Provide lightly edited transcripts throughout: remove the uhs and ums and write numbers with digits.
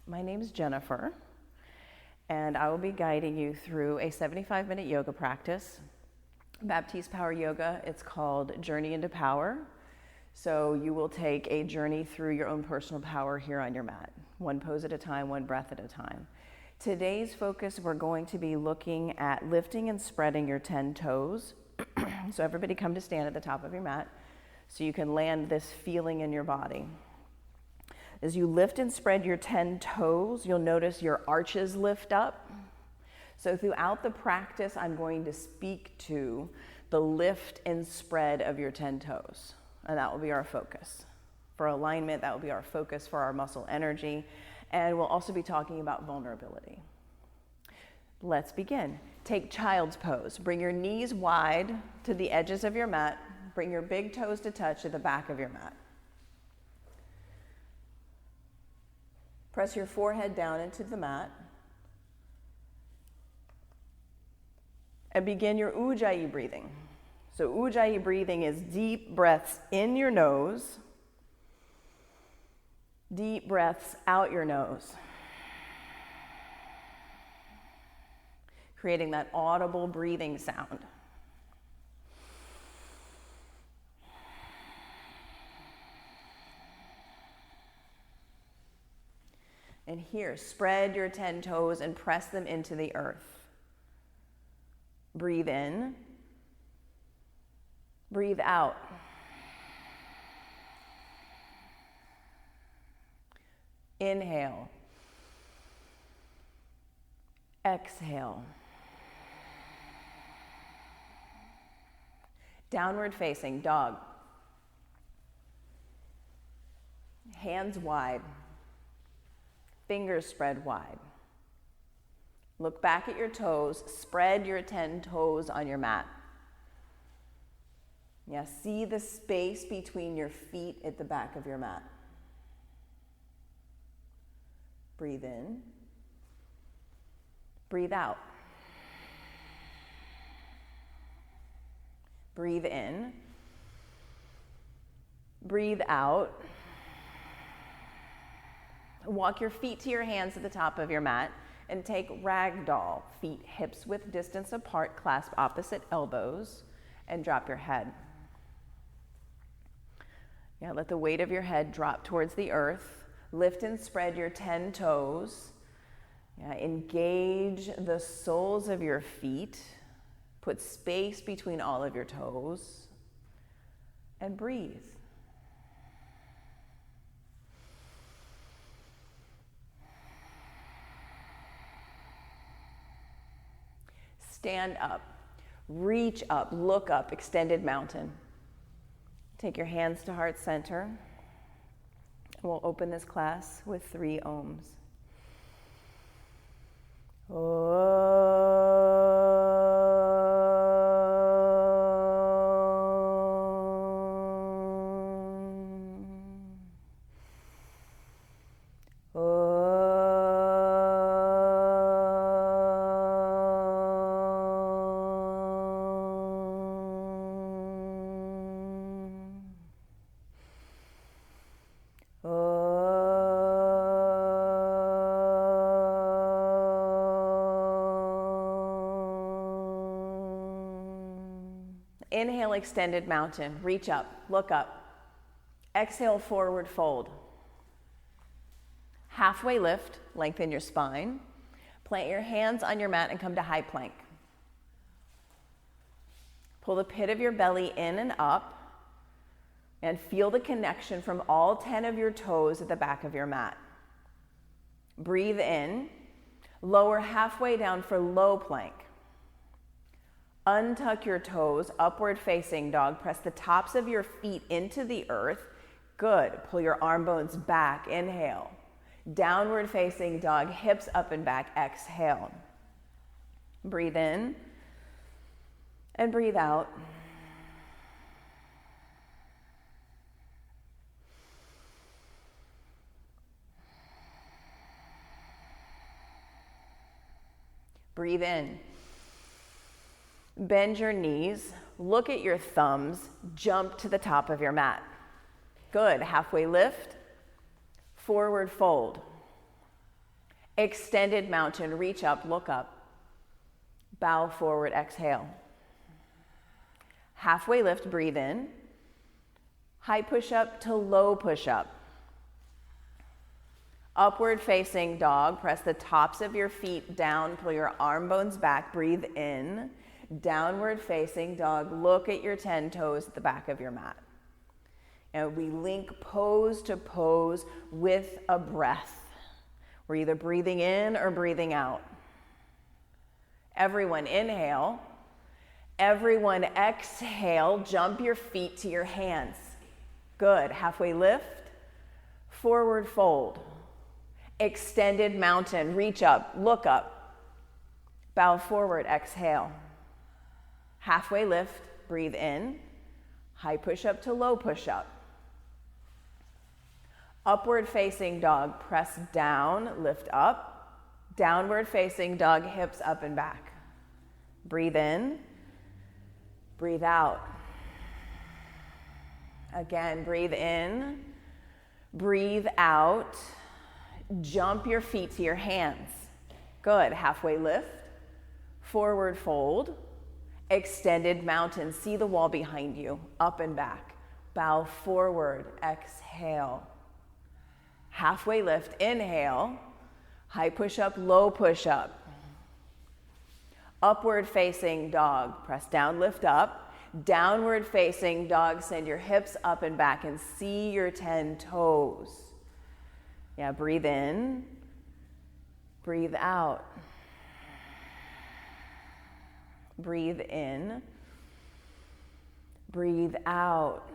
My name is Jennifer, and I will be guiding you through a 75-minute yoga practice. Baptiste Power Yoga, it's called Journey into Power. So you will take a journey through your own personal power here on your mat, one pose at a time, one breath at a time. Today's focus, we're going to be looking at lifting and spreading your 10 toes. So everybody come to stand at the top of your mat so you can land this feeling in your body. As you lift and spread your 10 toes, you'll notice your arches lift up. So throughout the practice, I'm going to speak to the lift and spread of your 10 toes, and that will be our focus. For alignment, that will be our focus for our muscle energy, and we'll also be talking about vulnerability. Let's begin. Take child's pose. Bring your knees wide to the edges of your mat. Bring your big toes to touch at the back of your mat. Press your forehead down into the mat. And begin your Ujjayi breathing. So Ujjayi breathing is deep breaths in your nose, deep breaths out your nose, creating that audible breathing sound. And here, spread your 10 toes and press them into the earth. Breathe in. Breathe out. Inhale. Exhale. Downward facing dog. Hands wide. Fingers spread wide. Look back at your toes. Spread your 10 toes on your mat. Yeah, see the space between your feet at the back of your mat. Breathe in. Breathe out. Breathe in. Breathe out. Walk your feet to your hands at the top of your mat and take ragdoll. Feet hips width distance apart, clasp opposite elbows, and drop your head. Yeah, let the weight of your head drop towards the earth. Lift and spread your 10 toes. Yeah, engage the soles of your feet. Put space between all of your toes. And breathe. Stand up, reach up, look up, extended mountain. Take your hands to heart center. And we'll open this class with 3 ohms. Inhale, extended mountain. Reach up, look up. Exhale, forward fold. Halfway lift, lengthen your spine. Plant your hands on your mat and come to high plank. Pull the pit of your belly in and up and feel the connection from all 10 of your toes at the back of your mat. Breathe in. Lower halfway down for low plank. Untuck your toes, upward facing dog. Press the tops of your feet into the earth. Good. Pull your arm bones back. Inhale. Downward facing dog, hips up and back. Exhale. Breathe in and breathe out. Breathe in. Bend your knees, look at your thumbs, jump to the top of your mat. Good. Halfway lift, forward fold. Extended mountain, reach up, look up. Bow forward, exhale. Halfway lift, breathe in. High push-up to low push-up. Upward facing dog, press the tops of your feet down, pull your arm bones back, breathe in. Downward facing dog, look at your 10 toes at the back of your mat. And we link pose to pose with a breath. We're either breathing in or breathing out. Everyone inhale. Everyone exhale. Jump your feet to your hands. Good. Halfway lift. Forward fold. Extended mountain. Reach up. Look up. Bow forward. Exhale. Halfway lift. Breathe in. High push up to low push up. Upward facing dog, press down, lift up. Downward facing dog, hips up and back. Breathe in, breathe out. Again, breathe in, breathe out. Jump your feet to your hands. Good, halfway lift, forward fold, extended mountain. See the wall behind you, up and back. Bow forward, exhale. Halfway lift, inhale, high push-up, low push-up. Upward facing dog, press down, lift up. Downward facing dog, send your hips up and back and see your 10 toes. Yeah, breathe in, breathe out. Breathe in, breathe out.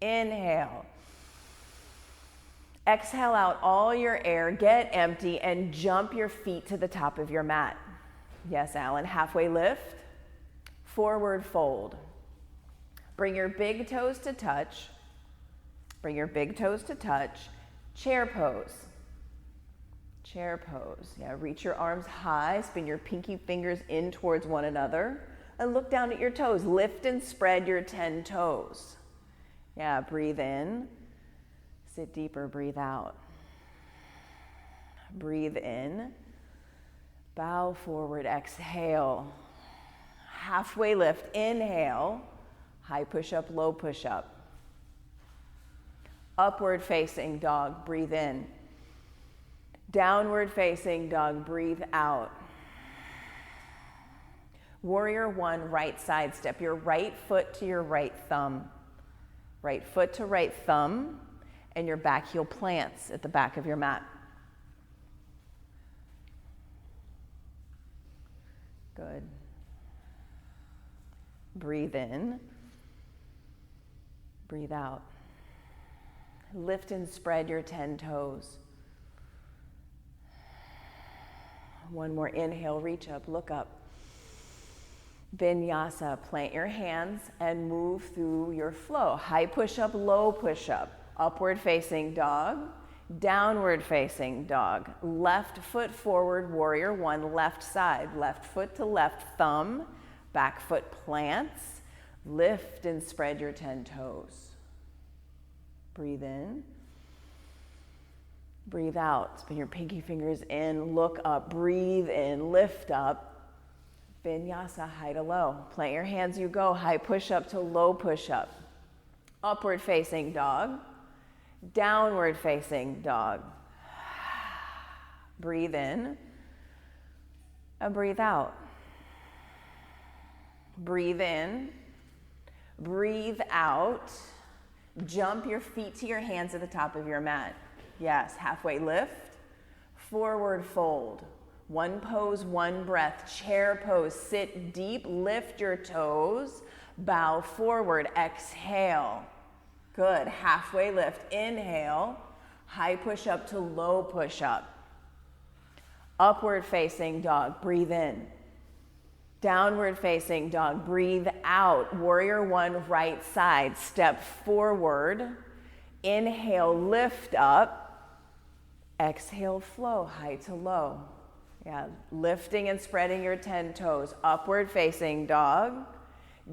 Inhale. Exhale out all your air, get empty, and jump your feet to the top of your mat. Yes, Alan, halfway lift, forward fold. Bring your big toes to touch. Bring your big toes to touch. Chair pose. Chair pose. Yeah, reach your arms high, spin your pinky fingers in towards one another, and look down at your toes. Lift and spread your 10 toes. Yeah, breathe in, sit deeper, breathe out. Breathe in, bow forward, exhale. Halfway lift, inhale, high push-up, low push-up. Upward facing dog, breathe in. Downward facing dog, breathe out. Warrior one, right side step, your right foot to your right thumb. Right foot to right thumb, and your back heel plants at the back of your mat. Good. Breathe in, breathe out. Lift and spread your 10 toes. One more inhale, reach up, look up. Vinyasa, plant your hands and move through your flow. High push-up, low push-up. Upward facing dog, downward facing dog. Left foot forward, warrior one, left side. Left foot to left thumb, back foot plants. Lift and spread your 10 toes. Breathe in. Breathe out. Spin your pinky fingers in, look up, breathe in, lift up. Vinyasa, high to low. Plant your hands, you go. High push-up to low push-up. Upward facing dog. Downward facing dog. Breathe in and breathe out. Breathe in, breathe out. Jump your feet to your hands at the top of your mat. Yes, halfway lift, forward fold. One pose, one breath, chair pose. Sit deep, lift your toes, bow forward, exhale. Good, halfway lift, inhale, high push up to low push up. Upward facing dog, breathe in. Downward facing dog, breathe out. Warrior one, right side, step forward. Inhale, lift up. Exhale, flow, high to low. Yeah, lifting and spreading your 10 toes. Upward facing dog,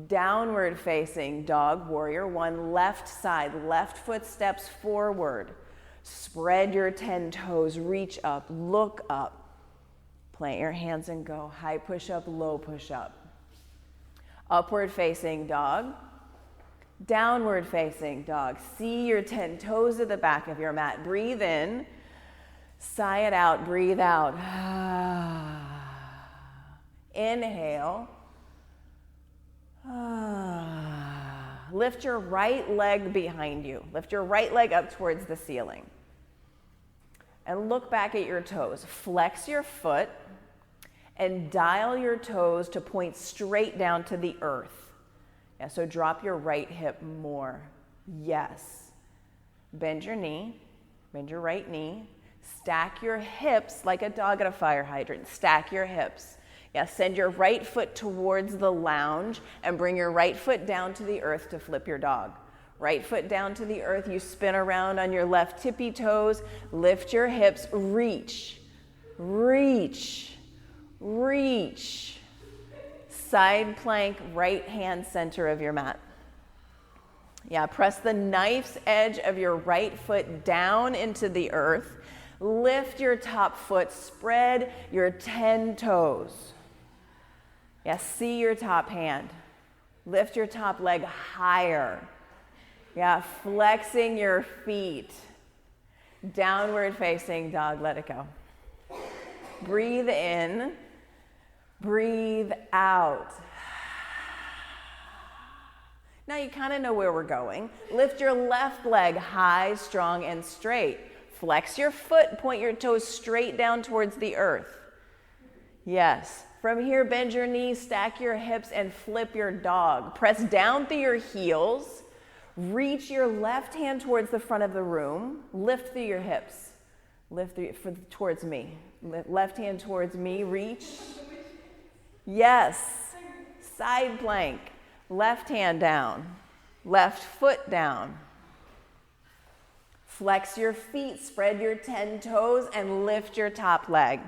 downward facing dog, warrior one, left side, left foot steps forward. Spread your 10 toes, reach up, look up. Plant your hands and go. High push-up, low push-up. Upward facing dog. Downward facing dog. See your 10 toes at the back of your mat. Breathe in. Sigh it out. Breathe out. Inhale. Lift your right leg behind you. Lift your right leg up towards the ceiling. And look back at your toes. Flex your foot and dial your toes to point straight down to the earth. Yeah, so drop your right hip more. Yes. Bend your knee. Bend your right knee. Stack your hips like a dog at a fire hydrant. Stack your hips. Yeah, send your right foot towards the lounge and bring your right foot down to the earth to flip your dog. Right foot down to the earth. You spin around on your left tippy toes. Lift your hips. Reach. Reach. Reach. Side plank, right hand center of your mat. Yeah, press the knife's edge of your right foot down into the earth. Lift your top foot. Spread your 10 toes. Yeah, see your top hand. Lift your top leg higher. Yeah, flexing your feet. Downward facing dog, let it go. Breathe in, breathe out. Now you kind of know where we're going. Lift your left leg high, strong, and straight. Flex your foot, point your toes straight down towards the earth. Yes. From here, bend your knees, stack your hips, and flip your dog. Press down through your heels. Reach your left hand towards the front of the room. Lift through your hips. Lift towards me. Left hand towards me. Reach. Yes. Side plank. Left hand down. Left foot down. Flex your feet. Spread your 10 toes and lift your top leg.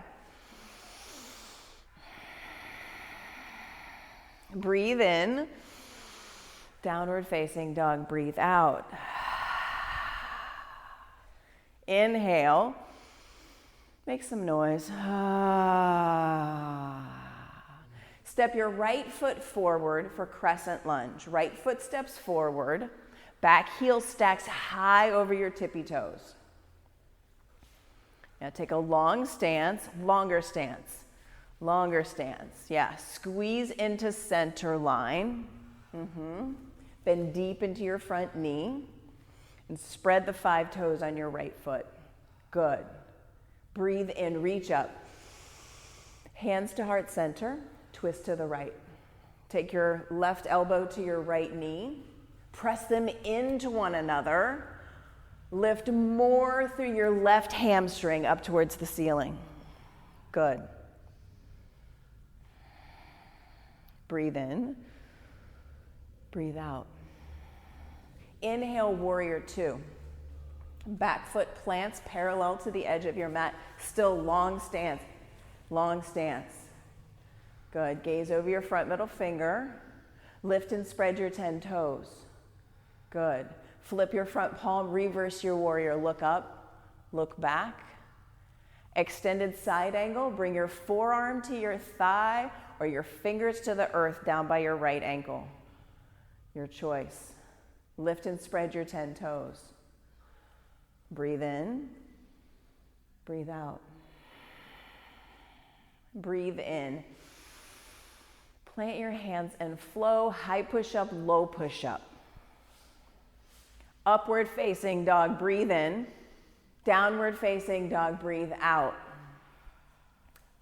Breathe in. Downward facing dog. Breathe out. Inhale. Make some noise. Step your right foot forward for crescent lunge. Right foot steps forward. Back heel stacks high over your tippy toes. Now take a long stance, longer stance. Longer stance. Yeah, squeeze into center line. Bend deep into your front knee and spread the 5 toes on your right foot. Good. Breathe in, reach up. Hands to heart center, twist to the right. Take your left elbow to your right knee. Press them into one another. Lift more through your left hamstring up towards the ceiling. Good. Breathe in. Breathe out. Inhale, warrior 2. Back foot plants parallel to the edge of your mat. Still long stance. Long stance. Good. Gaze over your front middle finger. Lift and spread your 10 toes. Good. Flip your front palm, reverse your warrior. Look up, look back. Extended side angle. Bring your forearm to your thigh or your fingers to the earth down by your right ankle. Your choice. Lift and spread your 10 toes. Breathe in. Breathe out. Breathe in. Plant your hands and flow. High push-up, low push-up. Upward facing dog, breathe in. Downward facing dog, breathe out.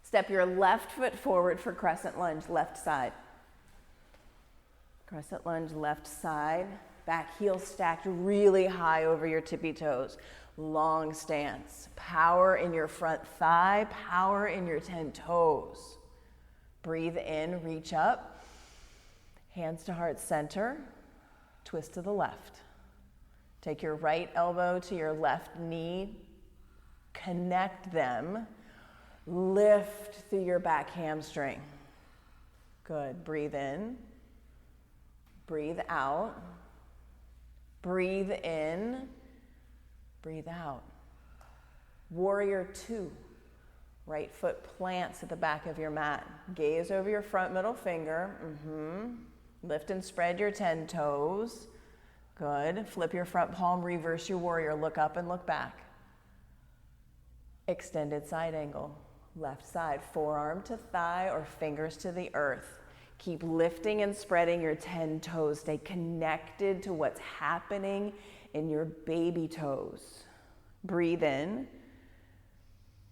Step your left foot forward for crescent lunge, left side. Crescent lunge, left side. Back heel stacked really high over your tippy toes. Long stance. Power in your front thigh, power in your 10 toes. Breathe in, reach up. Hands to heart center. Twist to the left. Take your right elbow to your left knee. Connect them. Lift through your back hamstring. Good. Breathe in. Breathe out. Breathe in. Breathe out. Warrior two. Right foot plants at the back of your mat. Gaze over your front middle finger. Lift and spread your 10 toes. Good. Flip your front palm, reverse your warrior. Look up and look back. Extended side angle. Left side, forearm to thigh or fingers to the earth. Keep lifting and spreading your 10 toes. Stay connected to what's happening in your baby toes. Breathe in.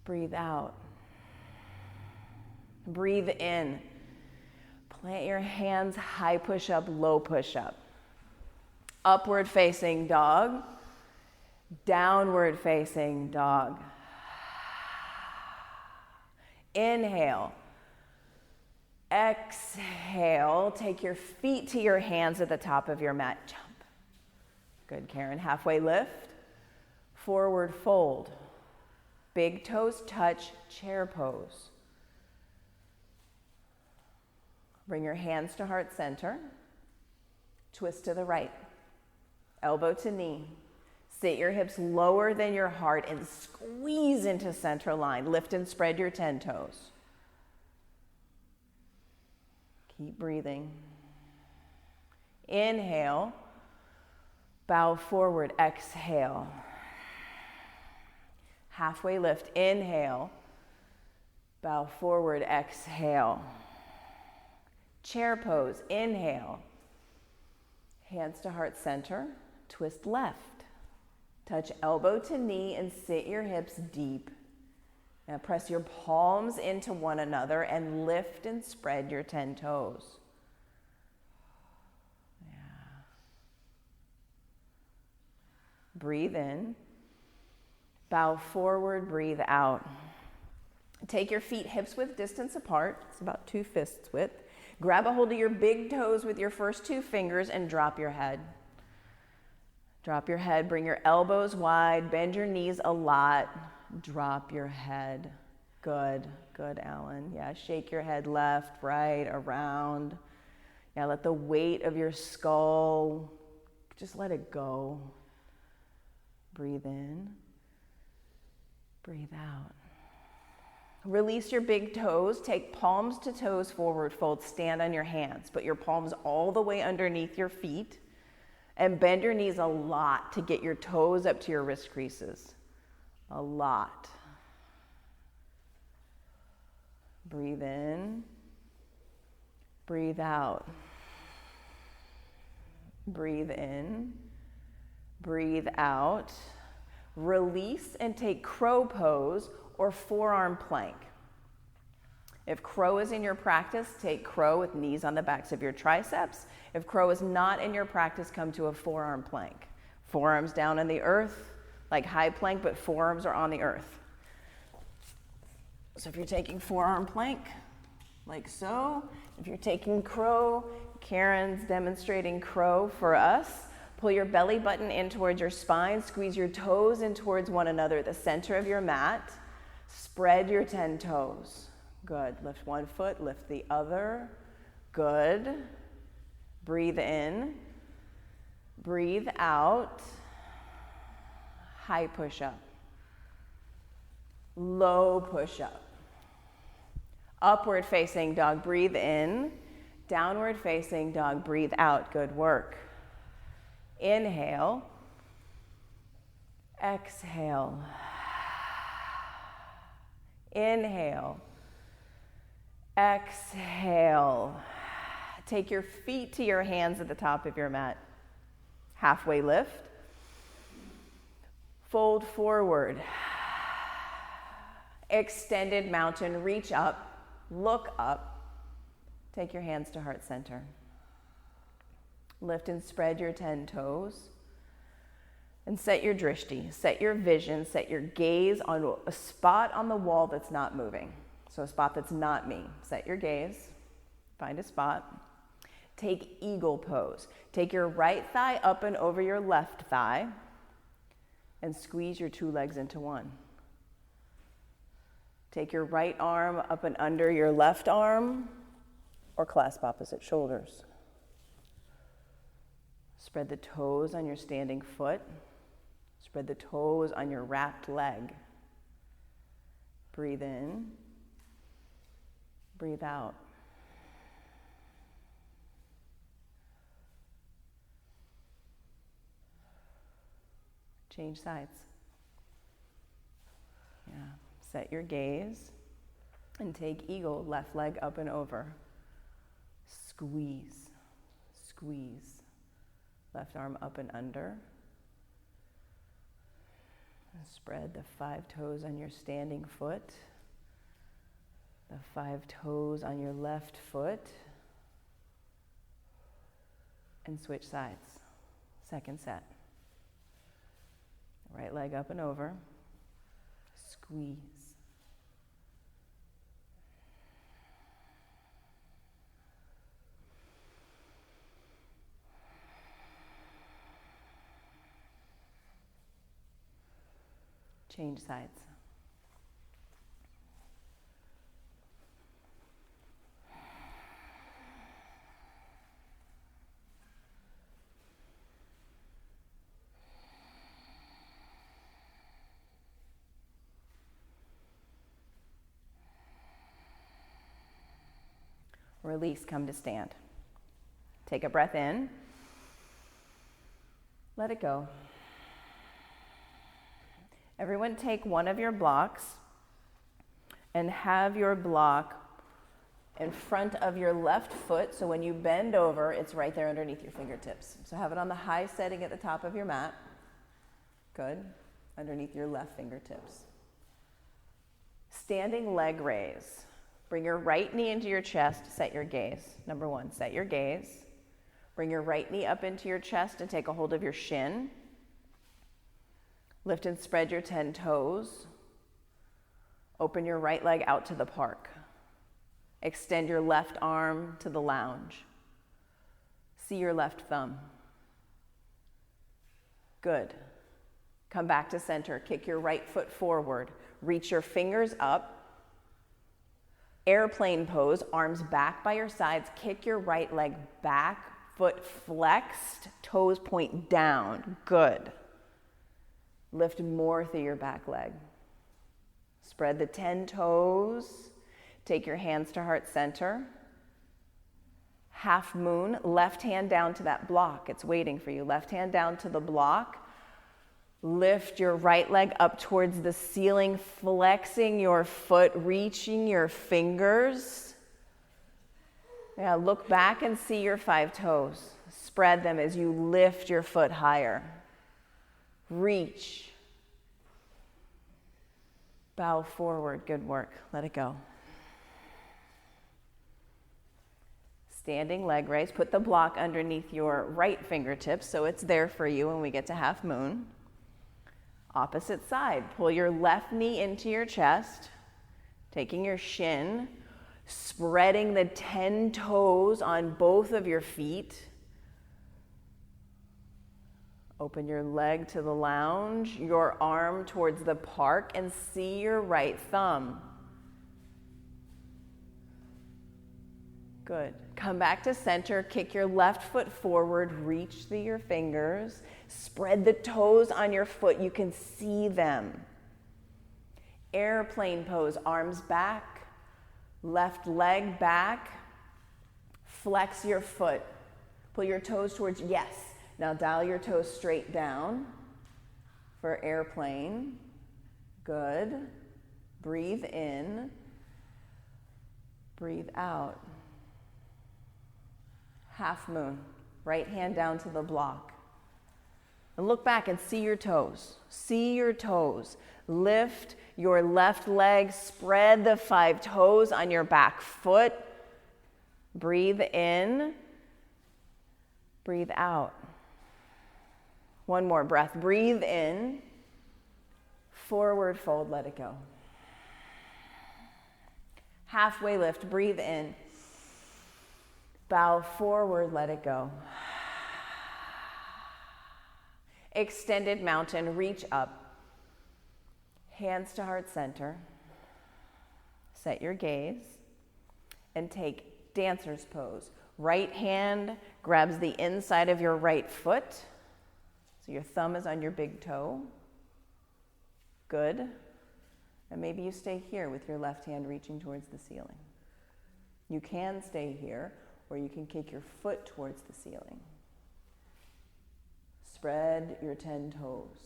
Breathe out. Breathe in. Plant your hands, high push up, low push up. Upward facing dog. Downward facing dog. Inhale. Exhale. Take your feet to your hands at the top of your mat. Jump. Good, Karen. Halfway lift. Forward fold. Big toes touch, chair pose. Bring your hands to heart center. Twist to the right. Elbow to knee. Sit your hips lower than your heart and squeeze into center line. Lift and spread your 10 toes. Keep breathing. Inhale. Bow forward. Exhale. Halfway lift. Inhale. Bow forward. Exhale. Chair pose. Inhale. Hands to heart center. Twist left. Touch elbow to knee and sit your hips deep. Now press your palms into one another and lift and spread your 10 toes. Yeah. Breathe in. Bow forward, breathe out. Take your feet hips width distance apart. It's about 2 fists width. Grab a hold of your big toes with your first 2 fingers and drop your head. Drop your head, bring your elbows wide, bend your knees a lot. Drop your head. Good, good, Alan. Yeah, shake your head left, right, around. Yeah, let the weight of your skull, just let it go. Breathe in. Breathe out. Release your big toes. Take palms to toes, forward fold. Stand on your hands. Put your palms all the way underneath your feet. And bend your knees a lot to get your toes up to your wrist creases. A lot. Breathe in. Breathe out. Breathe in. Breathe out. Release and take crow pose or forearm plank. If crow is in your practice, take crow with knees on the backs of your triceps. If crow is not in your practice, come to a forearm plank. Forearms down on the earth, like high plank, but forearms are on the earth. So if you're taking forearm plank, like so. If you're taking crow, Karen's demonstrating crow for us. Pull your belly button in towards your spine. Squeeze your toes in towards one another, the center of your mat. Spread your 10 toes. Good. Lift one foot, lift the other. Good. Breathe in. Breathe out. High push-up. Low push-up. Upward facing dog, breathe in. Downward facing dog, breathe out. Good work. Inhale. Exhale. Inhale. Exhale. Take your feet to your hands at the top of your mat. Halfway lift. Fold forward. Extended mountain, reach up, look up. Take your hands to heart center. Lift and spread your 10 toes. And set your drishti, set your vision, set your gaze on a spot on the wall that's not moving. So a spot that's not me. Set your gaze, find a spot. Take eagle pose. Take your right thigh up and over your left thigh and squeeze your 2 legs into one. Take your right arm up and under your left arm or clasp opposite shoulders. Spread the toes on your standing foot. Spread the toes on your wrapped leg. Breathe in. Breathe out. Change sides. Yeah. Set your gaze and take eagle, left leg up and over. Squeeze, squeeze. Left arm up and under. And spread the 5 toes on your standing foot. The 5 toes on your left foot. And switch sides. Second set. Right leg up and over. Squeeze. Change sides. Release, come to stand. Take a breath in. Let it go. Everyone take one of your blocks and have your block in front of your left foot, so when you bend over, it's right there underneath your fingertips. So have it on the high setting at the top of your mat. Good. Underneath your left fingertips. Standing leg raise. Bring your right knee into your chest, set your gaze. Number 1, set your gaze. Bring your right knee up into your chest and take a hold of your shin. Lift and spread your 10 toes. Open your right leg out to the park. Extend your left arm to the lounge. See your left thumb. Good. Come back to center. Kick your right foot forward. Reach your fingers up. Airplane pose, arms back by your sides. Kick your right leg back, foot flexed, toes point down. Good. Lift more through your back leg. Spread the 10 toes. Take your hands to heart center. Half moon, left hand down to that block. It's waiting for you. Left hand down to the block. Lift your right leg up towards the ceiling, flexing your foot, reaching your fingers. Yeah, look back and see your 5 toes. Spread them as you lift your foot higher. Reach. Bow forward. Good work. Let it go. Standing leg raise. Put the block underneath your right fingertips so it's there for you when we get to half moon. Opposite side. Pull your left knee into your chest, taking your shin, spreading the 10 toes on both of your feet. Open your leg to the lounge, your arm towards the park, and see your right thumb. Good. Come back to center, kick your left foot forward, reach through your fingers, spread the toes on your foot, you can see them. Airplane pose, arms back, left leg back, flex your foot, pull your toes towards, yes. Now dial your toes straight down for airplane. Good. Breathe in, breathe out. Half moon, right hand down to the block. And look back and see your toes. See your toes. Lift your left leg, spread the 5 toes on your back foot. Breathe in, breathe out. One more breath. Breathe in, forward fold, let it go. Halfway lift, breathe in. Bow forward, let it go. Extended mountain, reach up. Hands to heart center. Set your gaze and take dancer's pose. Right hand grabs the inside of your right foot. So your thumb is on your big toe. Good. And maybe you stay here with your left hand reaching towards the ceiling. You can stay here, or you can kick your foot towards the ceiling. Spread your 10 toes.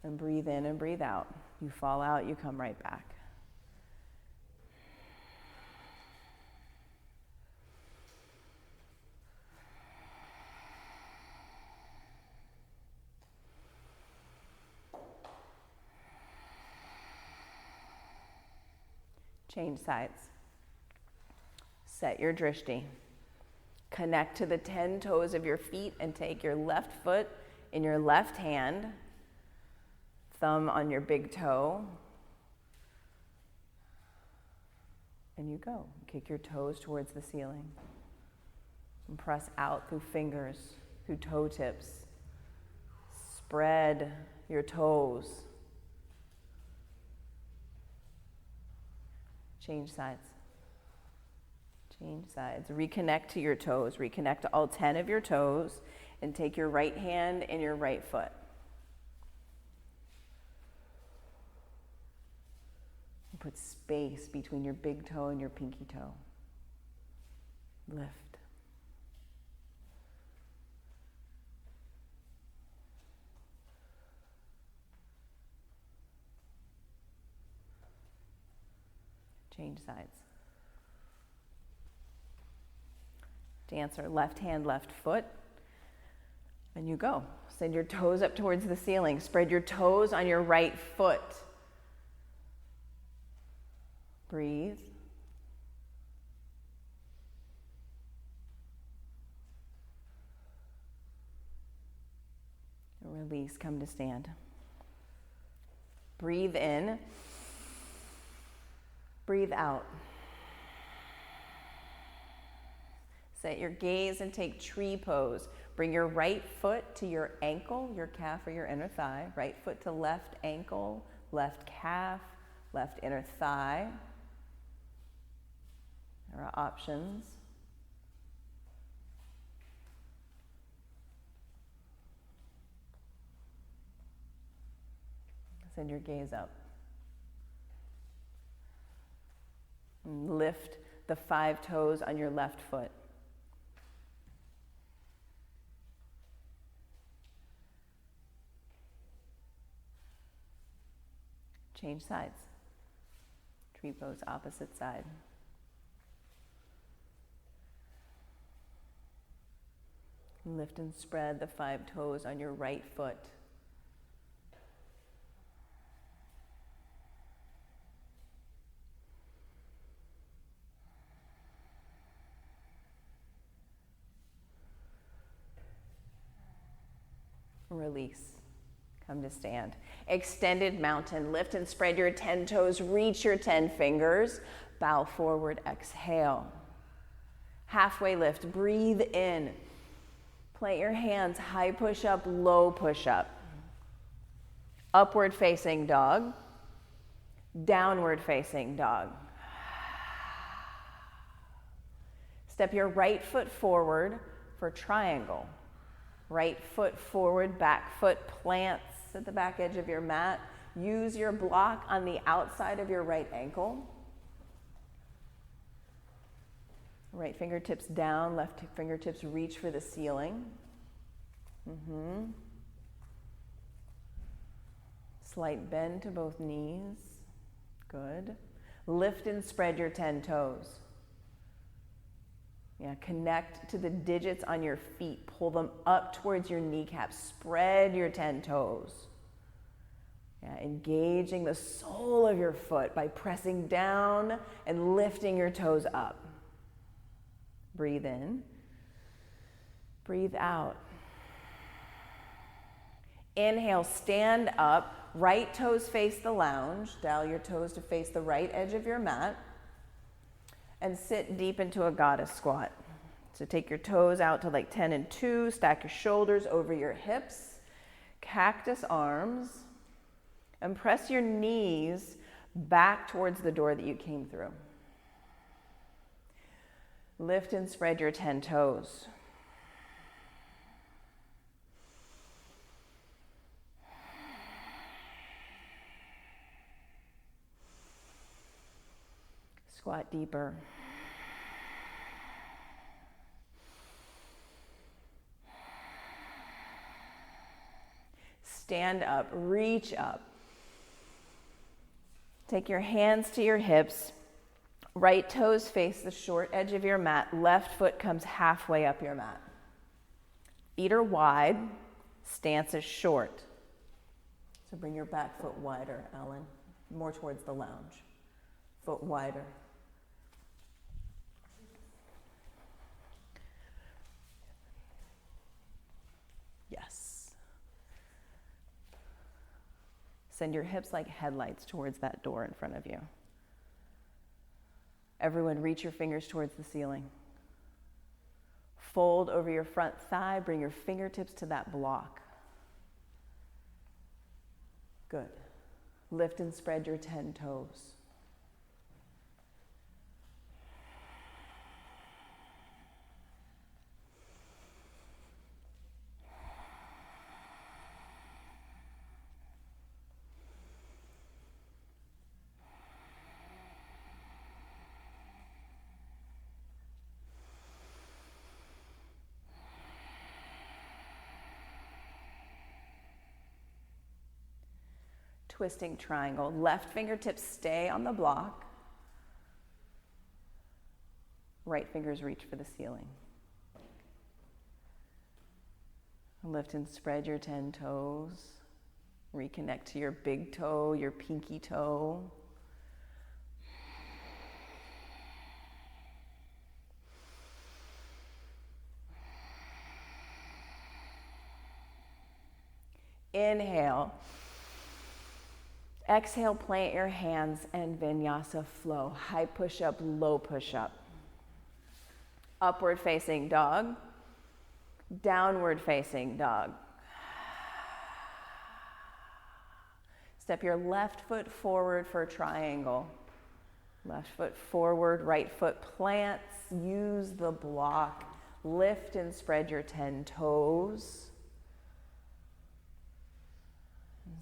And breathe in and breathe out. You fall out, you come right back. Change sides. Set your drishti. Connect to the 10 toes of your feet and take your left foot in your left hand, thumb on your big toe, and you go. Kick your toes towards the ceiling. And press out through fingers, through toe tips. Spread your toes. Change sides. Change sides. Reconnect to your toes. Reconnect to all 10 of your toes and take your right hand and your right foot. And put space between your big toe and your pinky toe. Lift. Change sides. Dancer, left hand, left foot. And you go. Send your toes up towards the ceiling. Spread your toes on your right foot. Breathe. Release, come to stand. Breathe in. Breathe out. Set your gaze and take tree pose. Bring your right foot to your ankle, your calf or your inner thigh. Right foot to left ankle, left calf, left inner thigh. There are options. Send your gaze up. And lift the 5 toes on your left foot. Change sides. Tree pose, opposite side. Lift and spread the 5 toes on your right foot. Release. Come to stand. Extended mountain. Lift and spread your 10 toes. Reach your 10 fingers. Bow forward. Exhale. Halfway lift. Breathe in. Plant your hands. High push up, low push up. Upward facing dog. Downward facing dog. Step your right foot forward for triangle. Right foot forward, back foot plants at the back edge of your mat. Use your block on the outside of your right ankle. Right fingertips down, left fingertips reach for the ceiling. Slight bend to both knees. Good. Lift and spread your 10 toes. Yeah, connect to the digits on your feet. Pull them up towards your kneecaps. Spread your 10 toes. Yeah, engaging the sole of your foot by pressing down and lifting your toes up. Breathe in. Breathe out. Inhale, stand up. Right toes face the lounge. Dial your toes to face the right edge of your mat. And sit deep into a goddess squat. So take your toes out to like 10 and 2. Stack your shoulders over your hips. Cactus arms. And press your knees back towards the door that you came through. Lift and spread your 10 toes. Squat deeper. Stand up, reach up. Take your hands to your hips. Right toes face the short edge of your mat. Left foot comes halfway up your mat. Feet are wide. Stance is short. So bring your back foot wider, Ellen. More towards the lounge. Foot wider. Yes. Send your hips like headlights towards that door in front of you. Everyone, reach your fingers towards the ceiling. Fold over your front thigh. Bring your fingertips to that block. Good. Lift and spread your 10 toes. Twisting triangle. Left fingertips stay on the block. Right fingers reach for the ceiling. Lift and spread your 10 toes. Reconnect to your big toe, your pinky toe. Inhale. Exhale, plant your hands and vinyasa flow. High push-up, low push-up. Upward facing dog. Downward facing dog. Step your left foot forward for a triangle. Left foot forward, right foot plants. Use the block. Lift and spread your 10 toes.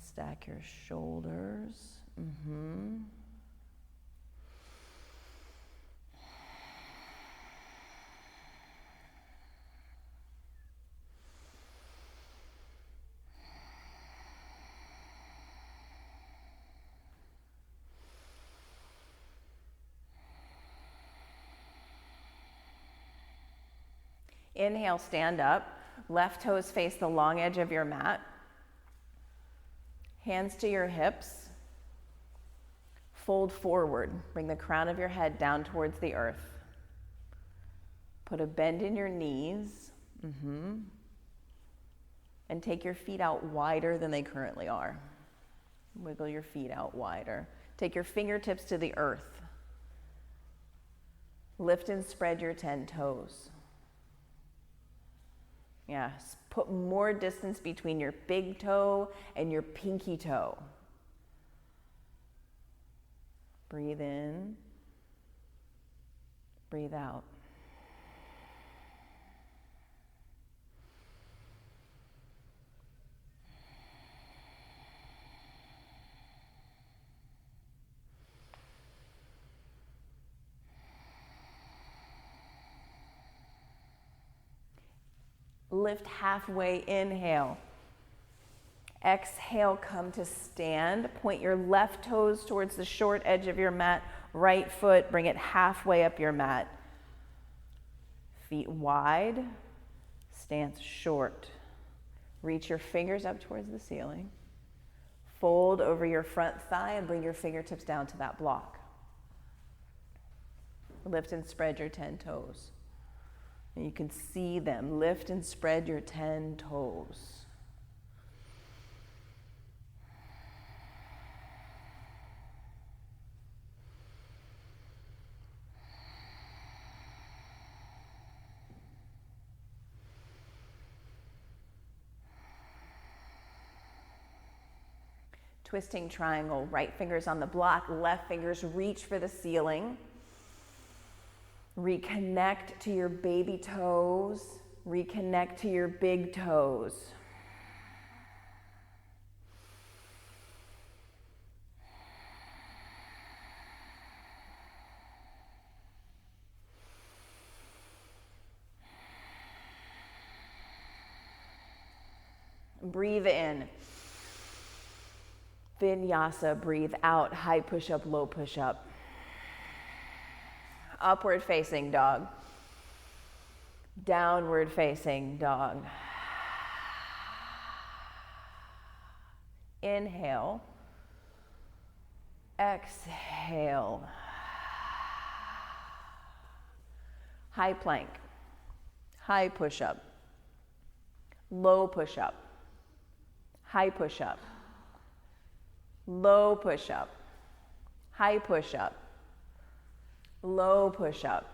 Stack your shoulders. Inhale, stand up. Left toes face the long edge of your mat. Hands to your hips. Fold forward. Bring the crown of your head down towards the earth. Put a bend in your knees. And take your feet out wider than they currently are. Wiggle your feet out wider. Take your fingertips to the earth. Lift and spread your 10 toes. Yes, put more distance between your big toe and your pinky toe. Breathe in, breathe out. Lift halfway, inhale. Exhale, come to stand. Point your left toes towards the short edge of your mat. Right foot, bring it halfway up your mat. Feet wide, stance short. Reach your fingers up towards the ceiling. Fold over your front thigh and bring your fingertips down to that block. Lift and spread your 10 toes. And you can see them. Lift and spread your 10 toes. Twisting triangle. Right fingers on the block. Left fingers reach for the ceiling. Reconnect to your baby toes. Reconnect to your big toes. Breathe in. Vinyasa, breathe out. High push-up, low push-up. Upward facing dog. Downward facing dog. Inhale. Exhale. High plank. High push-up. Low push-up. High push-up. Low push-up. High push-up. Low push-up.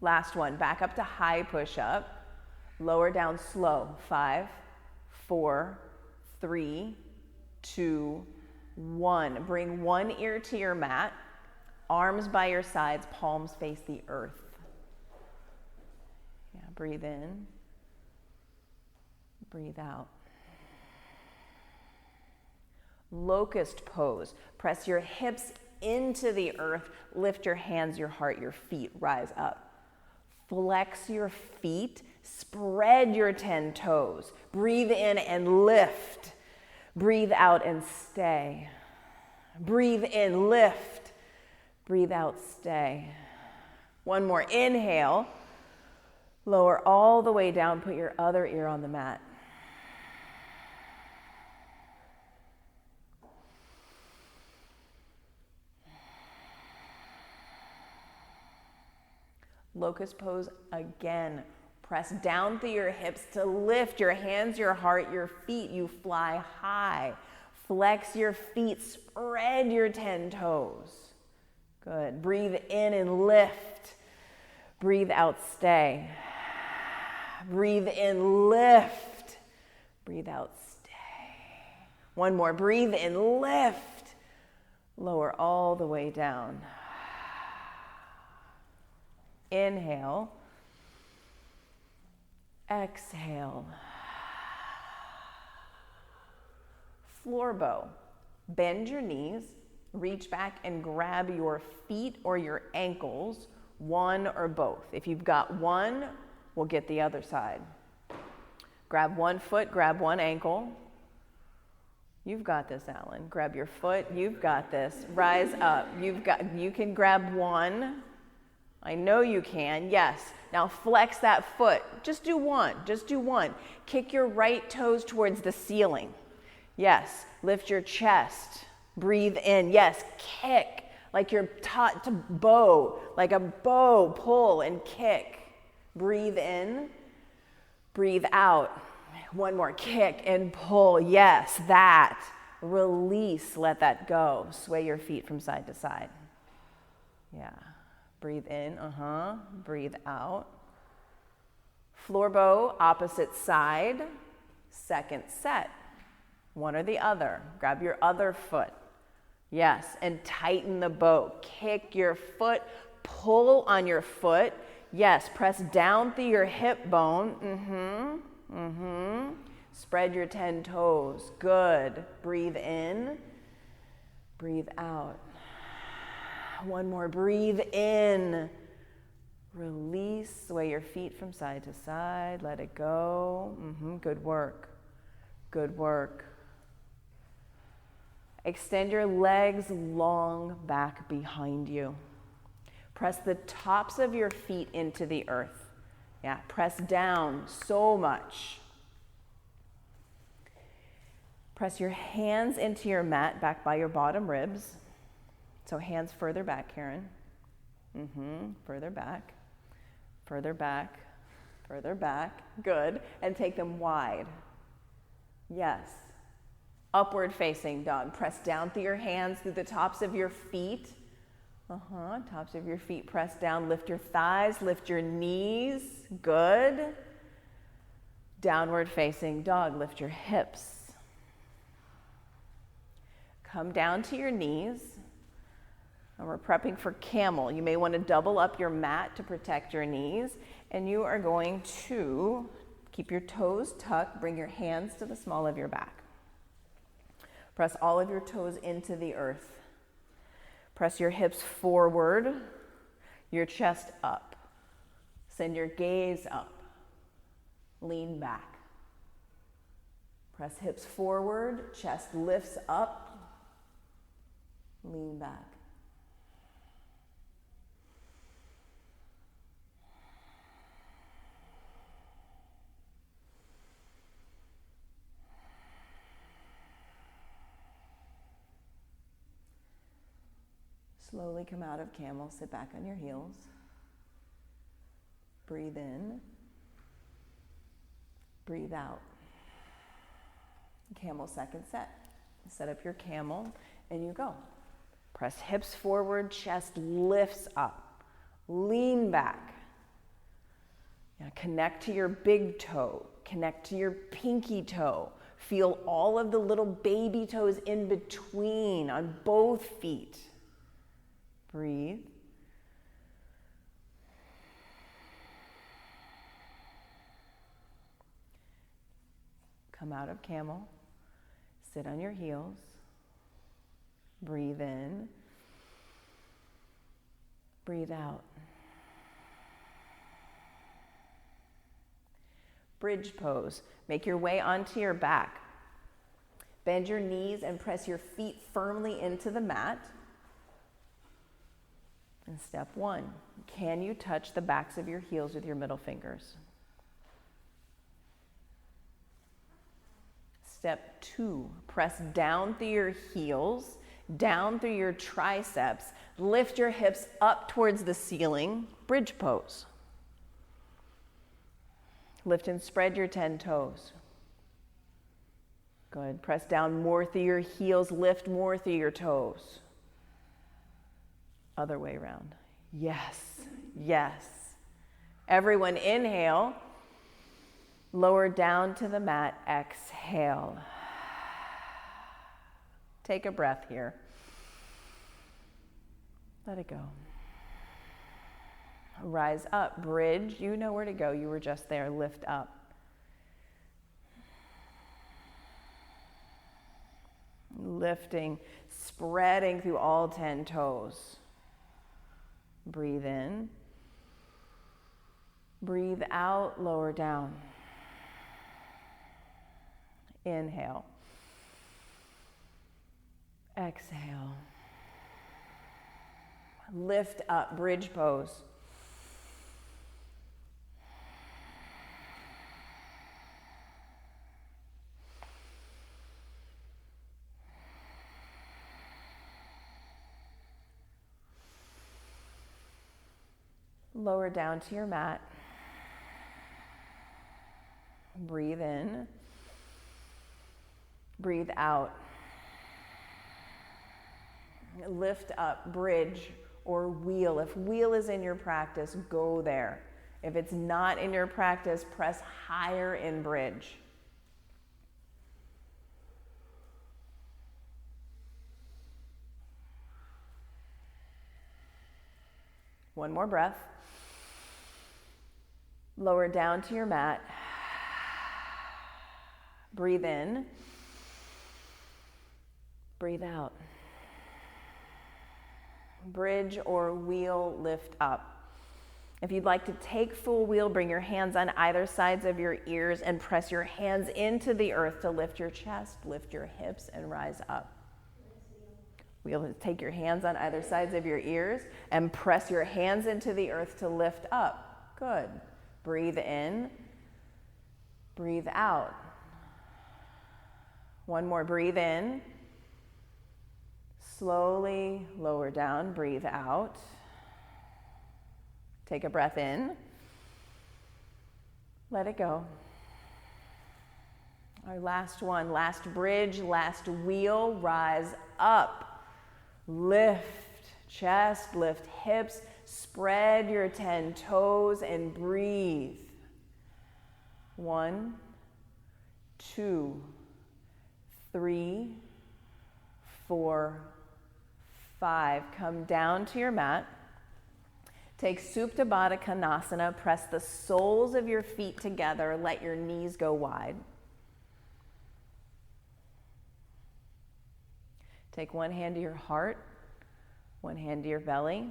Last one, back up to high push-up. Lower down slow. 5, 4, 3, 2, 1. Bring one ear to your mat. Arms by your sides, palms face the earth. Yeah, breathe in. Breathe out. Locust pose. Press your hips into the earth. Lift your hands, your heart, your feet. Rise up. Flex your feet. Spread your 10 toes. Breathe in and lift. Breathe out and stay. Breathe in, lift. Breathe out, stay. One more. Inhale. Lower all the way down. Put your other ear on the mat. Locust pose again. Press down through your hips to lift your hands, your heart, your feet. You fly high. Flex your feet. Spread your 10 toes. Good. Breathe in and lift. Breathe out, stay. Breathe in, lift. Breathe out, stay. One more. Breathe in, lift. Lower all the way down. Inhale. Exhale. Floor bow. Bend your knees. Reach back and grab your feet or your ankles, one or both. If you've got one, we'll get the other side. Grab one foot, grab one ankle. You've got this, Alan. Grab your foot. You've got this. Rise up. You can grab one. I know you can, yes. Now flex that foot. Just do one, just do one. Kick your right toes towards the ceiling. Yes, lift your chest. Breathe in, yes, kick. Like you're taught to bow, like a bow, pull and kick. Breathe in, breathe out. One more, kick and pull, yes, that. Release, let that go. Sway your feet from side to side. Yeah. Breathe in, breathe out. Floor bow, opposite side, second set. One or the other. Grab your other foot. Yes, and tighten the bow. Kick your foot, pull on your foot. Yes, press down through your hip bone. Spread your 10 toes. Good. Breathe in, breathe out. One more, breathe in, release, sway your feet from side to side, let it go. Good work, good work. Extend your legs long back behind you. Press the tops of your feet into the earth. Yeah, press down so much. Press your hands into your mat back by your bottom ribs. So hands further back, Karen. Further back, further back, further back. Good. And take them wide. Yes. Upward facing dog. Press down through your hands, through the tops of your feet. Tops of your feet press down. Lift your thighs, lift your knees. Good. Downward facing dog. Lift your hips. Come down to your knees. And we're prepping for camel. You may want to double up your mat to protect your knees. And you are going to keep your toes tucked. Bring your hands to the small of your back. Press all of your toes into the earth. Press your hips forward, your chest up. Send your gaze up. Lean back. Press hips forward, chest lifts up, lean back. Slowly come out of camel, sit back on your heels. Breathe in, breathe out. Camel second set. Set up your camel and you go. Press hips forward, chest lifts up. Lean back. Now connect to your big toe, connect to your pinky toe. Feel all of the little baby toes in between on both feet. Breathe. Come out of camel. Sit on your heels. Breathe in. Breathe out. Bridge pose. Make your way onto your back. Bend your knees and press your feet firmly into the mat. And step one, can you touch the backs of your heels with your middle fingers? Step two, press down through your heels, down through your triceps, lift your hips up towards the ceiling, bridge pose. Lift and spread your 10 toes. Good, press down more through your heels, lift more through your toes. Other way around. Yes, yes. Everyone inhale. Lower down to the mat. Exhale. Take a breath here. Let it go. Rise up. Bridge. You know where to go. You were just there. Lift up. Lifting, spreading through all 10 toes. Breathe in. Breathe out, lower down. Inhale. Exhale. Lift up, bridge pose. Lower down to your mat. Breathe in. Breathe out. Lift up, bridge or wheel. If wheel is in your practice, go there. If it's not in your practice, press higher in bridge. One more breath. Lower down to your mat. Breathe in. Breathe out. Bridge or wheel, lift up. If you'd like to take full wheel, bring your hands on either sides of your ears and press your hands into the earth to lift your chest, lift your hips, and rise up. Wheel, take your hands on either sides of your ears and press your hands into the earth to lift up. Good. Breathe in. Breathe out. One more. Breathe in. Slowly lower down. Breathe out. Take a breath in. Let it go. Our last one. Last bridge. Last wheel. Rise up. Lift chest. Lift hips. Spread your 10 toes and breathe. 1, 2, 3, 4, 5. Come down to your mat. Take Supta Baddha Konasana. Press the soles of your feet together. Let your knees go wide. Take one hand to your heart, one hand to your belly.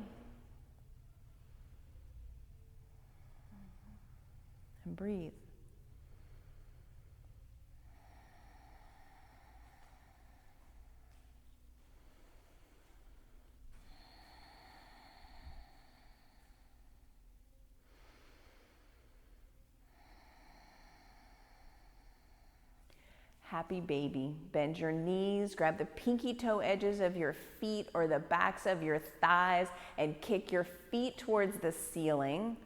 And breathe. happy baby. Bend your knees, grab the pinky toe edges of your feet or the backs of your thighs and kick your feet towards the ceiling.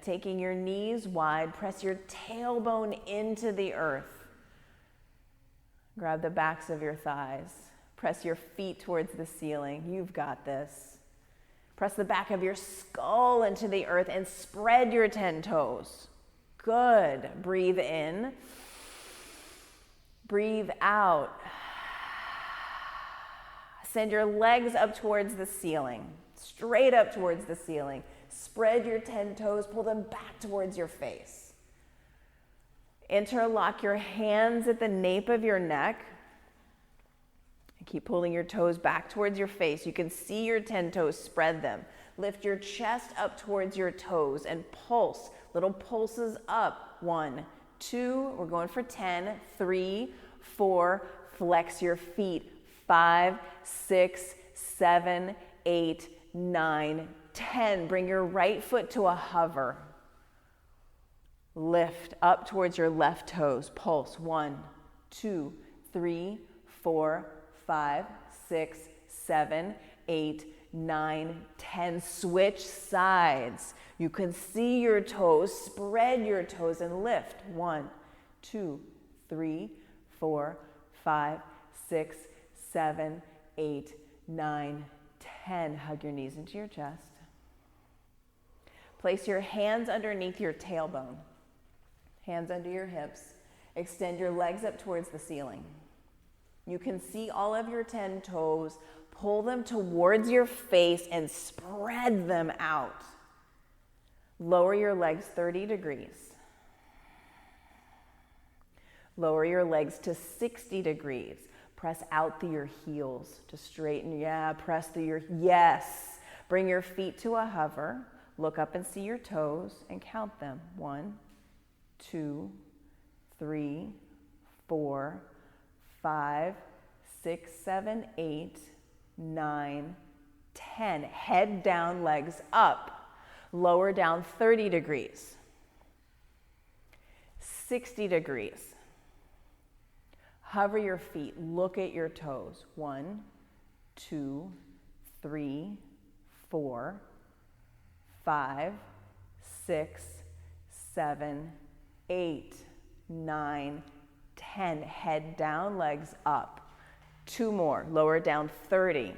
Taking your knees wide, press your tailbone into the earth. Grab the backs of your thighs. Press your feet towards the ceiling. You've got this. Press the back of your skull into the earth and spread your 10 toes. Good. Breathe in. Breathe out. Send your legs up towards the ceiling, straight up towards the ceiling. Spread your 10 toes, pull them back towards your face. Interlock your hands at the nape of your neck. And keep pulling your toes back towards your face. You can see your 10 toes, spread them. Lift your chest up towards your toes and pulse, little pulses up. 1, 2, we're going for 10, 3, 4, flex your feet. 5, 6, 7, 8, 9, 10. Bring your right foot to a hover. Lift up towards your left toes. Pulse. 1, 2, 3, 4, 5, 6, 7, 8, 9, 10. Switch sides. You can see your toes. Spread your toes and lift. 1, 2, 3, 4, 5, 6, 7, 8, 9, 10. Hug your knees into your chest. Place your hands underneath your tailbone. Hands under your hips. Extend your legs up towards the ceiling. You can see all of your 10 toes. Pull them towards your face and spread them out. Lower your legs 30 degrees. Lower your legs to 60 degrees. Press out through your heels to straighten. Yeah, press through your, yes. Bring your feet to a hover. Look up and see your toes and count them. 1, 2, 3, 4, 5, 6, 7, 8, 9, 10. Head down, legs up. Lower down 30 degrees. 60 degrees. Hover your feet. Look at your toes. 1, 2, 3, 4, 5, 6, 7, 8, 9, 10. Head down, legs up. 2 more. Lower down 30.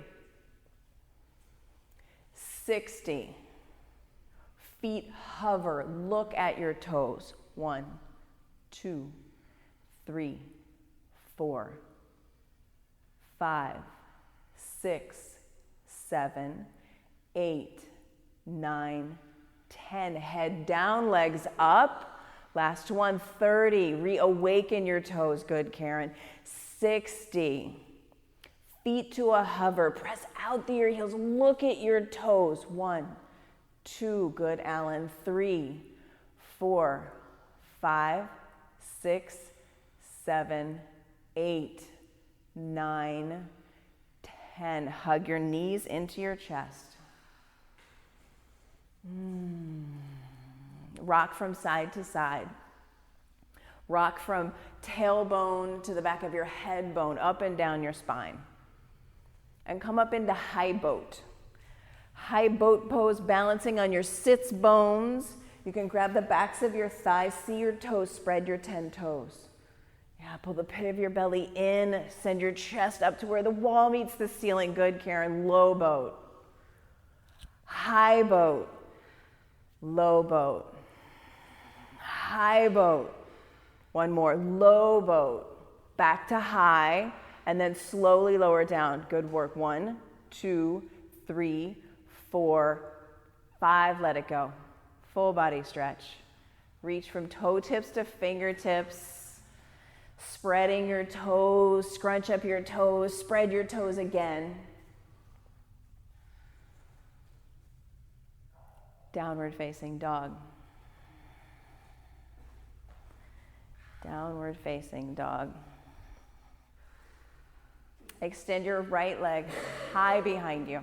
60. Feet hover. Look at your toes. 1, 2, 3, 4, 5, 6, 7, 8, 9, 10. Head down, legs up. Last one, 30. Reawaken your toes. Good, Karen. 60. Feet to a hover. Press out through your heels. Look at your toes. 1, 2. Good, Alan. 3, 4, 5, 6, 7, 8, 9, 10. Hug your knees into your chest. Rock from side to side. Rock from tailbone to the back of your head bone, up and down your spine. And come up into high boat. High boat pose, balancing on your sits bones. You can grab the backs of your thighs, see your toes, spread your 10 toes. Yeah, pull the pit of your belly in, send your chest up to where the wall meets the ceiling. Good, Karen. Low boat. High boat. Low boat. High boat. One more. Low boat. Back to high, and then slowly lower down. Good work. 1, 2, 3, 4, 5. Let it go. Full body stretch. Reach from toe tips to fingertips. Spreading your toes, scrunch up your toes, spread your toes again. Downward facing dog. Downward facing dog. Extend your right leg high behind you.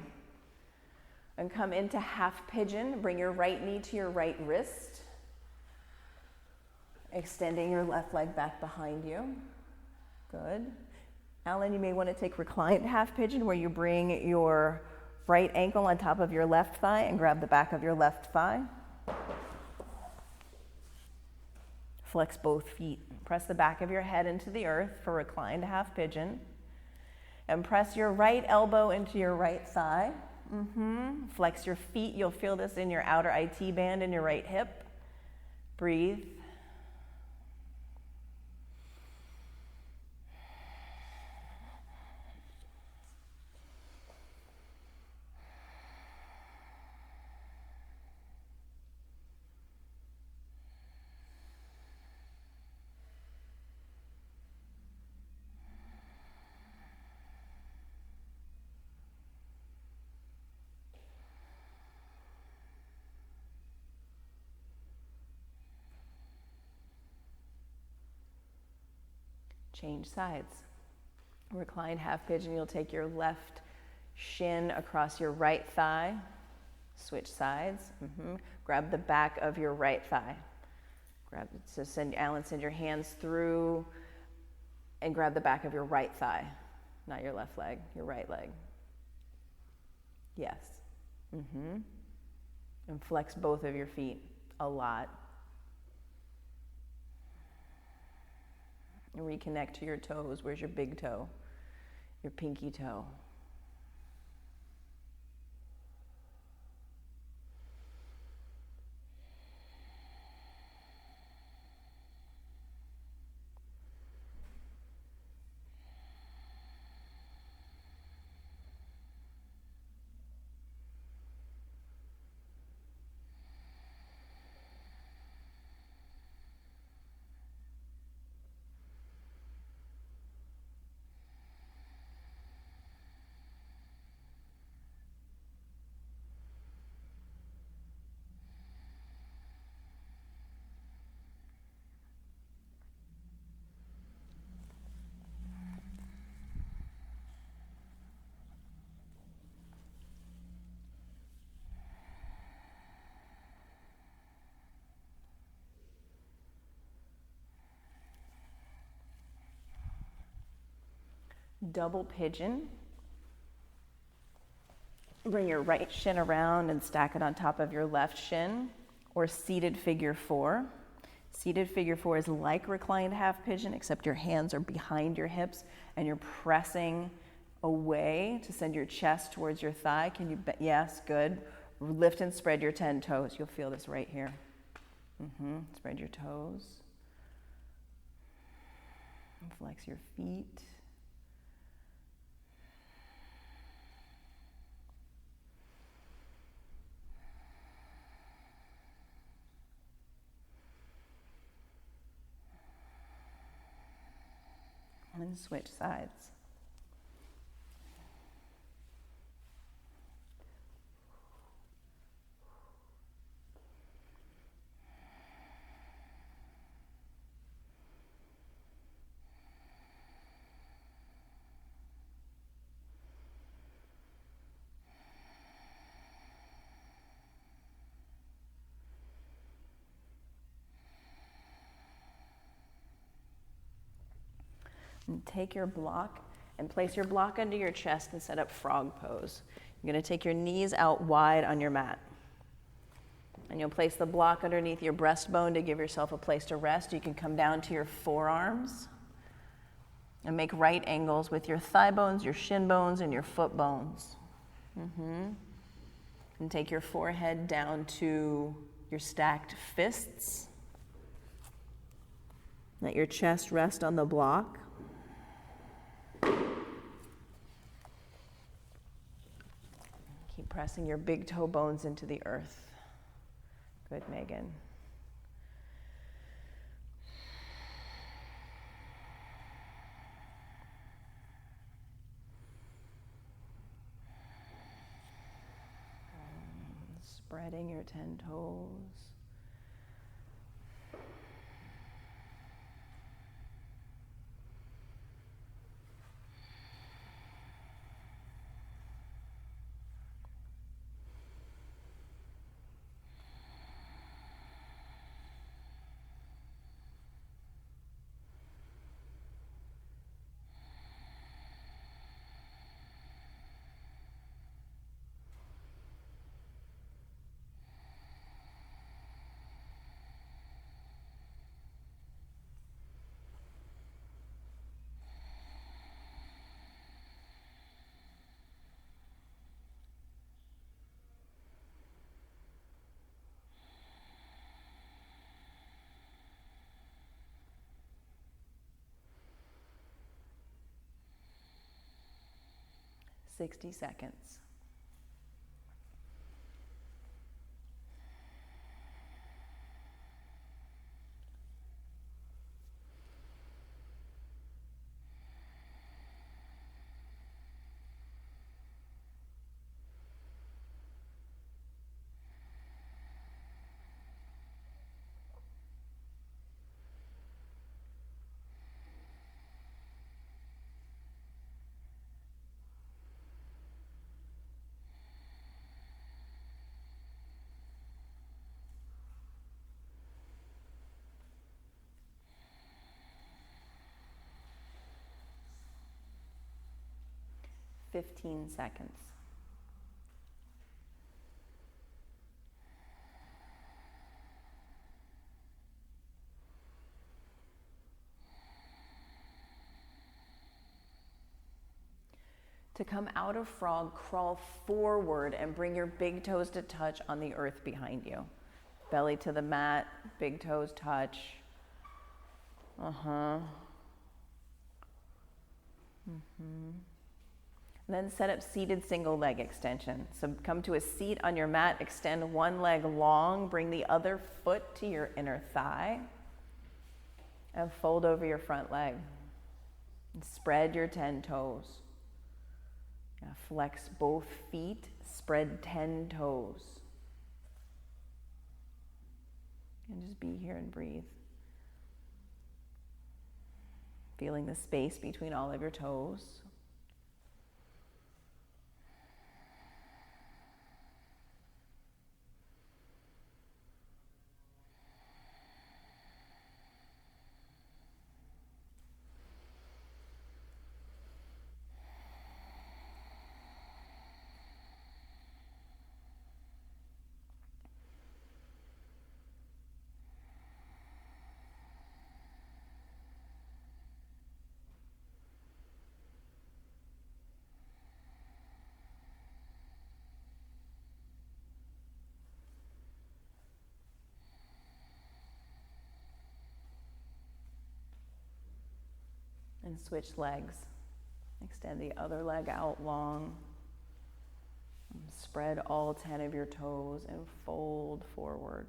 And come into half pigeon. Bring your right knee to your right wrist. Extending your left leg back behind you. Good. Alan, you may want to take reclined half pigeon where you bring your right ankle on top of your left thigh and grab the back of your left thigh. Flex both feet. Press the back of your head into the earth for reclined half pigeon. And press your right elbow into your right thigh. Flex your feet. You'll feel this in your outer IT band in your right hip. Breathe. Change sides. Reclined half pigeon, you'll take your left shin across your right thigh. Switch sides. Grab the back of your right thigh. So Alan, send your hands through and grab the back of your right thigh. Not your left leg, your right leg. Yes. And flex both of your feet a lot. And reconnect to your toes. Where's your big toe? Your pinky toe. Double pigeon. Bring your right shin around and stack it on top of your left shin, or seated figure four. Seated figure four is like reclined half pigeon, except your hands are behind your hips and you're pressing away to send your chest towards your thigh. Can you, yes, good. Lift and spread your 10 toes. You'll feel this right here. Spread your toes. Flex your feet. And switch sides. And take your block and place your block under your chest and set up frog pose. You're going to take your knees out wide on your mat. And you'll place the block underneath your breastbone to give yourself a place to rest. You can come down to your forearms and make right angles with your thigh bones, your shin bones, and your foot bones. And take your forehead down to your stacked fists. Let your chest rest on the block. Keep pressing your big toe bones into the earth. Good, Megan. Spreading your 10 toes. 60 seconds. Fifteen seconds. To come out of frog, crawl forward and bring your big toes to touch on the earth behind you. Belly to the mat, big toes touch. Then set up seated single leg extension. So come to a seat on your mat, extend one leg long, bring the other foot to your inner thigh, and fold over your front leg. And spread your 10 toes. Now flex both feet, spread 10 toes. And just be here and breathe. Feeling the space between all of your toes. And switch legs. Extend the other leg out long. Spread all 10 of your toes and fold forward.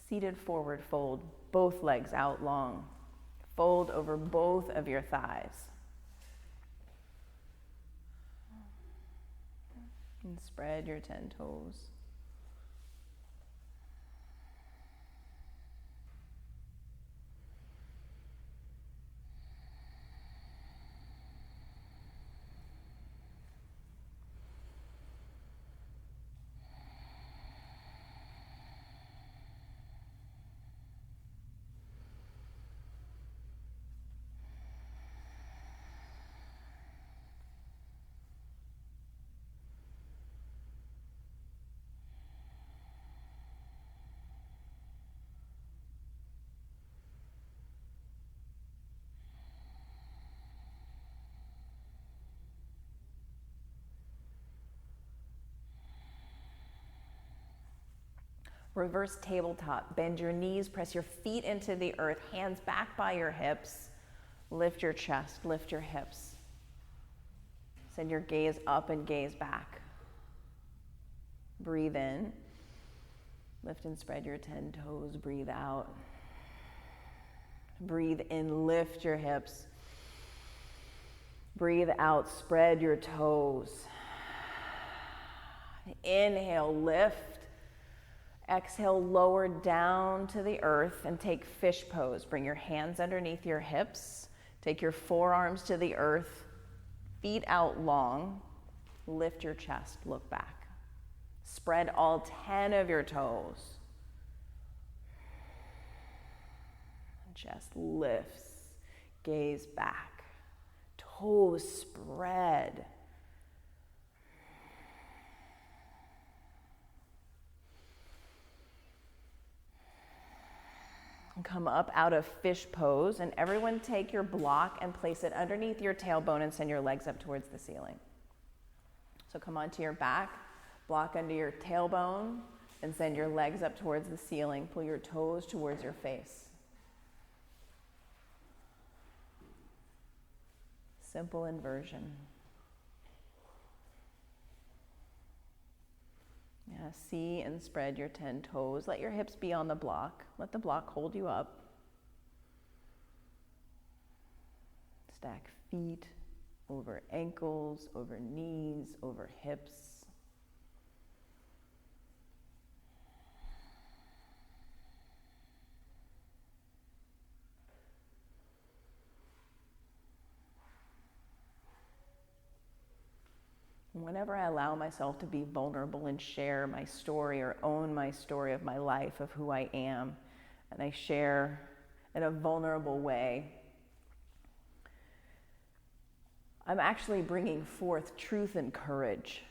Seated forward fold, both legs out long. Fold over both of your thighs. And spread your 10 toes. Reverse tabletop. Bend your knees, press your feet into the earth, hands back by your hips. Lift your chest, lift your hips. Send your gaze up and gaze back. Breathe in. Lift and spread your 10 toes. Breathe out. Breathe in, lift your hips. Breathe out, spread your toes. Inhale, lift. Exhale, lower down to the earth and take fish pose. Bring your hands underneath your hips. Take your forearms to the earth, feet out long, lift your chest, look back. Spread all 10 of your toes. Chest lifts, gaze back, toes spread. Come up out of fish pose, and everyone take your block and place it underneath your tailbone and send your legs up towards the ceiling. So come onto your back, block under your tailbone, and send your legs up towards the ceiling. Pull your toes towards your face. Simple inversion. Yeah, see and spread your 10 toes. Let your hips be on the block. Let the block hold you up. Stack feet over ankles, over knees, over hips. Whenever I allow myself to be vulnerable and share my story or own my story of my life, of who I am, and I share in a vulnerable way, I'm actually bringing forth truth and courage.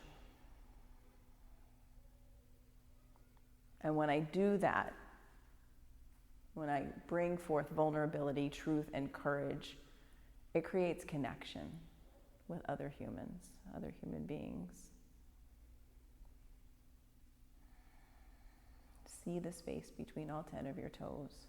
And when I do that, when I bring forth vulnerability, truth, and courage, it creates connection with other humans, other human beings. See the space between all 10 of your toes.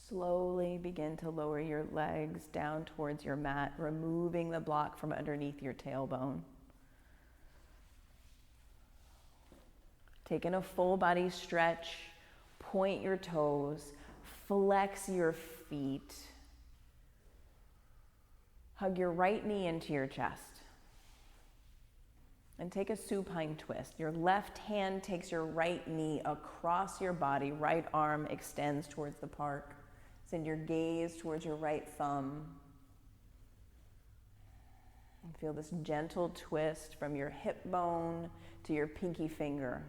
Slowly begin to lower your legs down towards your mat, removing the block from underneath your tailbone. Taking a full body stretch, point your toes, flex your feet. Hug your right knee into your chest. And take a supine twist. Your left hand takes your right knee across your body, right arm extends towards the park. Send your gaze towards your right thumb. And feel this gentle twist from your hip bone to your pinky finger.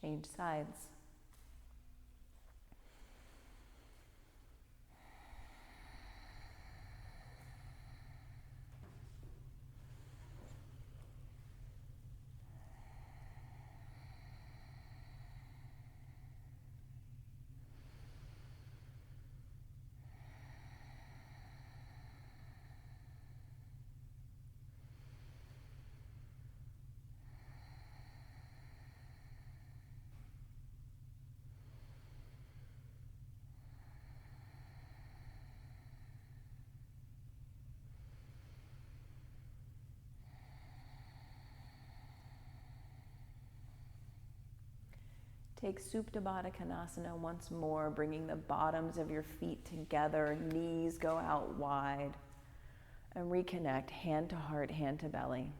Change sides. Take Supta Baddha Konasana once more, bringing the bottoms of your feet together, knees go out wide. And reconnect, hand to heart, hand to belly.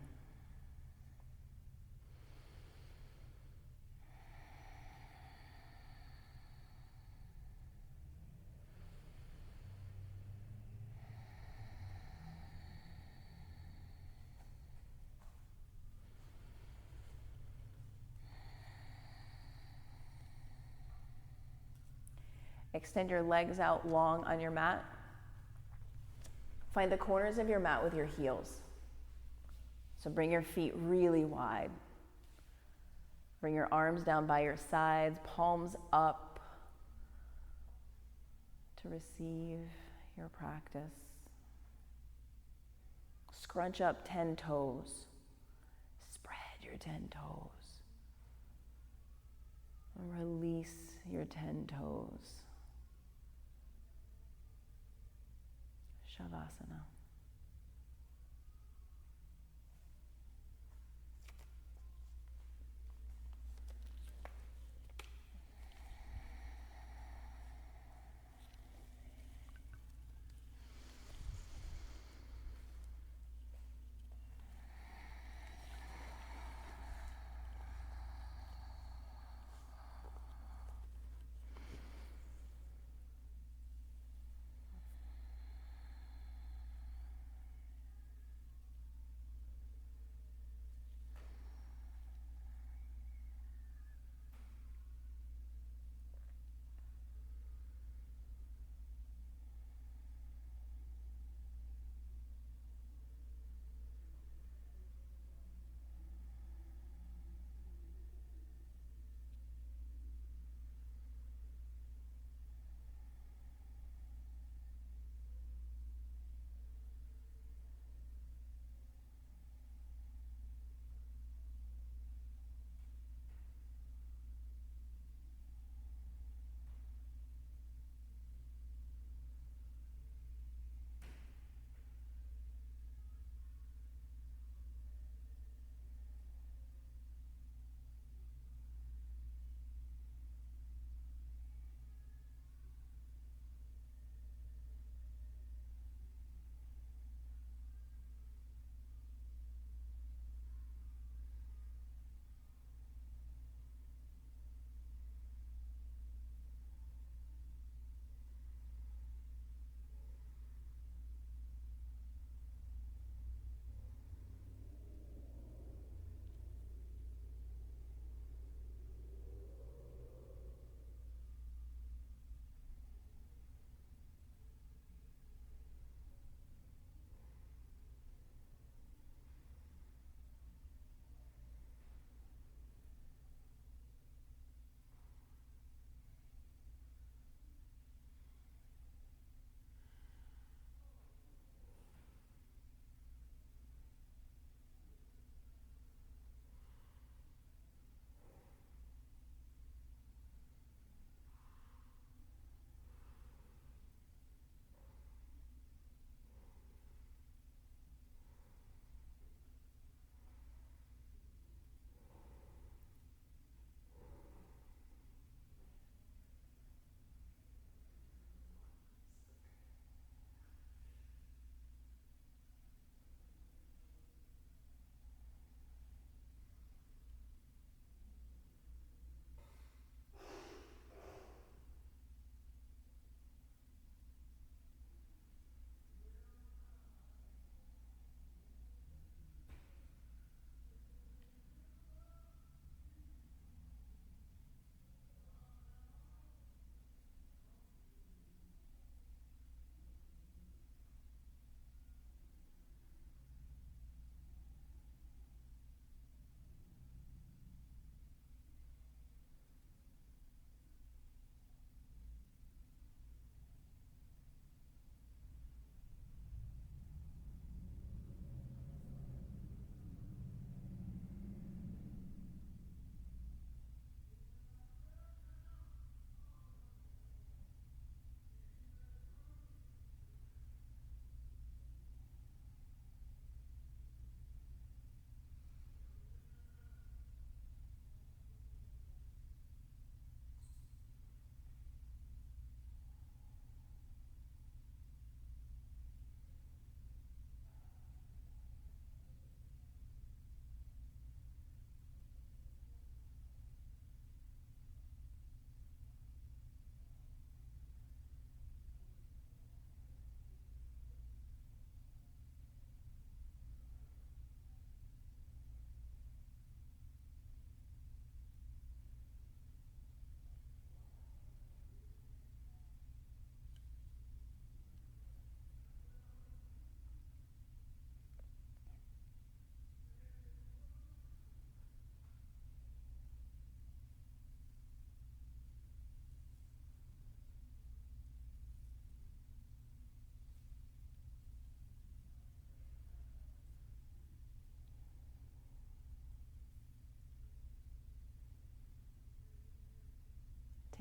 Extend your legs out long on your mat. Find the corners of your mat with your heels. So bring your feet really wide. Bring your arms down by your sides, palms up to receive your practice. Scrunch up 10 toes. Spread your 10 toes. And release your 10 toes. Shavasana.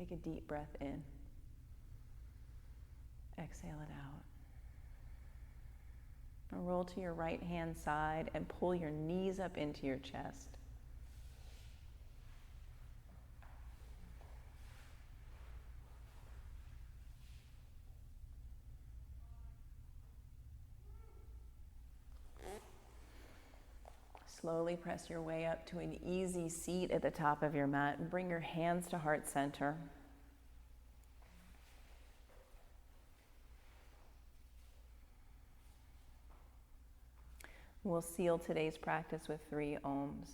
Take a deep breath in. Exhale it out. And roll to your right hand side and pull your knees up into your chest. Slowly press your way up to an easy seat at the top of your mat and bring your hands to heart center. We'll seal today's practice with 3 ohms.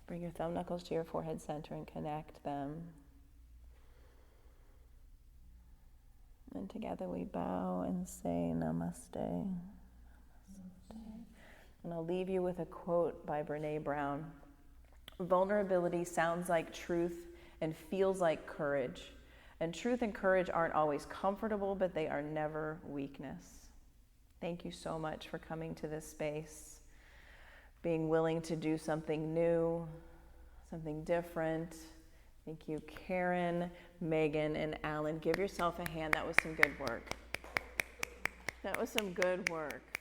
Bring your thumb knuckles to your forehead center and connect them. And together we bow and say namaste. Namaste. And I'll leave you with a quote by Brené Brown. Vulnerability sounds like truth and feels like courage. And truth and courage aren't always comfortable, but they are never weakness. Thank you so much for coming to this space, being willing to do something new, something different. Thank you, Karen, Megan, and Alan. Give yourself a hand. That was some good work. That was some good work.